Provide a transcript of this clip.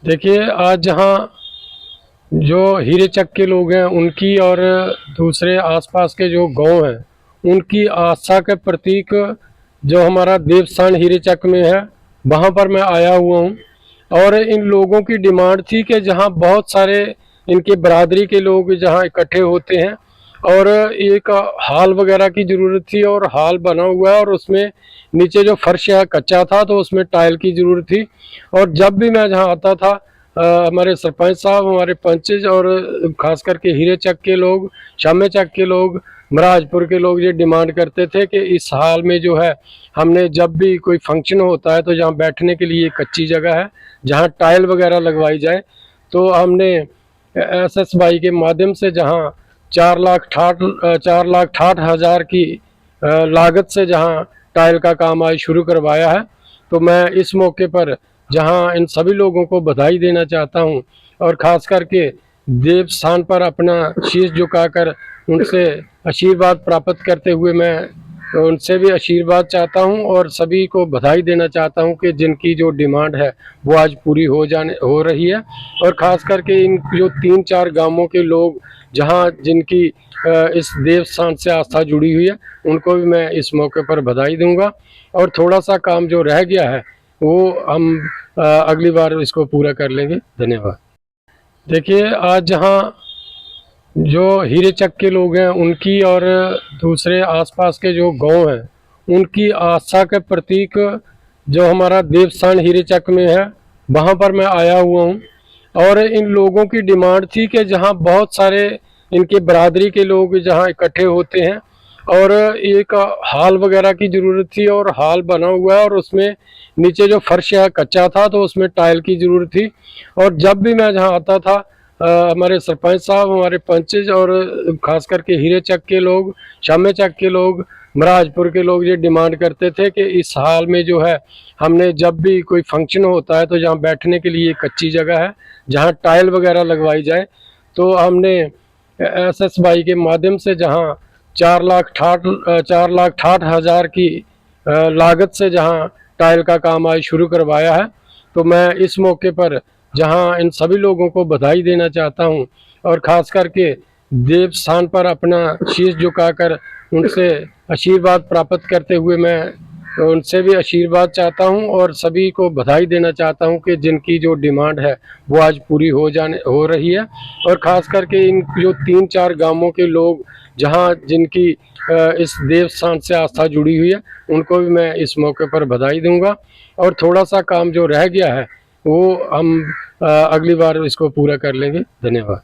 देखिए, आज जहाँ जो हीरे चक के लोग हैं उनकी और दूसरे आसपास के जो गांव हैं उनकी आस्था के प्रतीक जो हमारा देवस्थान हीरे चक में है, वहाँ पर मैं आया हुआ हूँ। और इन लोगों की डिमांड थी कि जहाँ बहुत सारे इनके बरादरी के लोग जहाँ इकट्ठे होते हैं और एक हॉल वगैरह की ज़रूरत थी, और हॉल बना हुआ है और उसमें नीचे जो फर्श है कच्चा था, तो उसमें टाइल की ज़रूरत थी। और जब भी मैं जहाँ आता था, हमारे सरपंच साहब, हमारे पंच और ख़ास करके हीरे चक के लोग, शामे चक के लोग, महाराजपुर के लोग ये डिमांड करते थे कि इस हाल में जो है, हमने जब भी कोई फंक्शन होता है तो जहाँ बैठने के लिए कच्ची जगह है, जहाँ टाइल वगैरह लगवाई जाए। तो हमने SSY के माध्यम से जहाँ 4,68,000 की लागत से जहाँ टाइल का काम आज शुरू करवाया है। तो मैं इस मौके पर जहाँ इन सभी लोगों को बधाई देना चाहता हूँ, और ख़ास करके देव स्थान पर अपना शीश झुकाकर उनसे आशीर्वाद प्राप्त करते हुए मैं उनसे भी आशीर्वाद चाहता हूँ और सभी को बधाई देना चाहता हूँ कि जिनकी जो डिमांड है वो आज पूरी हो रही है। और ख़ास करके इन जो 3-4 गांवों के लोग जहाँ जिनकी इस देव स्थान से आस्था जुड़ी हुई है, उनको भी मैं इस मौके पर बधाई दूंगा। और थोड़ा सा काम जो रह गया है वो हम अगली बार इसको पूरा कर लेंगे। धन्यवाद। देखिए, आज जहाँ जो हीरे चक के लोग हैं उनकी और दूसरे आसपास के जो गांव हैं उनकी आस्था के प्रतीक जो हमारा देवस्थान हीरे चक में है, वहाँ पर मैं आया हुआ हूँ। और इन लोगों की डिमांड थी कि जहाँ बहुत सारे इनके बरादरी के लोग जहाँ इकट्ठे होते हैं और एक हॉल वगैरह की ज़रूरत थी, और हॉल बना हुआ है और उसमें नीचे जो फर्श है कच्चा था, तो उसमें टाइल की ज़रूरत थी। और जब भी मैं जहाँ आता था, हमारे सरपंच साहब, हमारे पंच और ख़ास करके हीरे चक के लोग, शामे चक के लोग, महाराजपुर के लोग ये डिमांड करते थे कि इस हाल में जो है, हमने जब भी कोई फंक्शन होता है तो जहाँ बैठने के लिए कच्ची जगह है, जहाँ टाइल वगैरह लगवाई जाए। तो हमने SSY के माध्यम से जहाँ 4,68,000 की लागत से जहाँ टाइल का काम आज शुरू करवाया है। तो मैं इस मौके पर जहाँ इन सभी लोगों को बधाई देना चाहता हूँ और ख़ास करके देव स्थान पर अपना शीश झुकाकर उनसे आशीर्वाद प्राप्त करते हुए मैं उनसे भी आशीर्वाद चाहता हूँ और सभी को बधाई देना चाहता हूँ कि जिनकी जो डिमांड है वो आज पूरी हो रही है। और ख़ास करके इन जो 3-4 गांवों के लोग जहाँ जिनकी इस देव स्थान से आस्था जुड़ी हुई है, उनको भी मैं इस मौके पर बधाई दूंगा। और थोड़ा सा काम जो रह गया है वो हम अगली बार इसको पूरा कर लेंगे। धन्यवाद।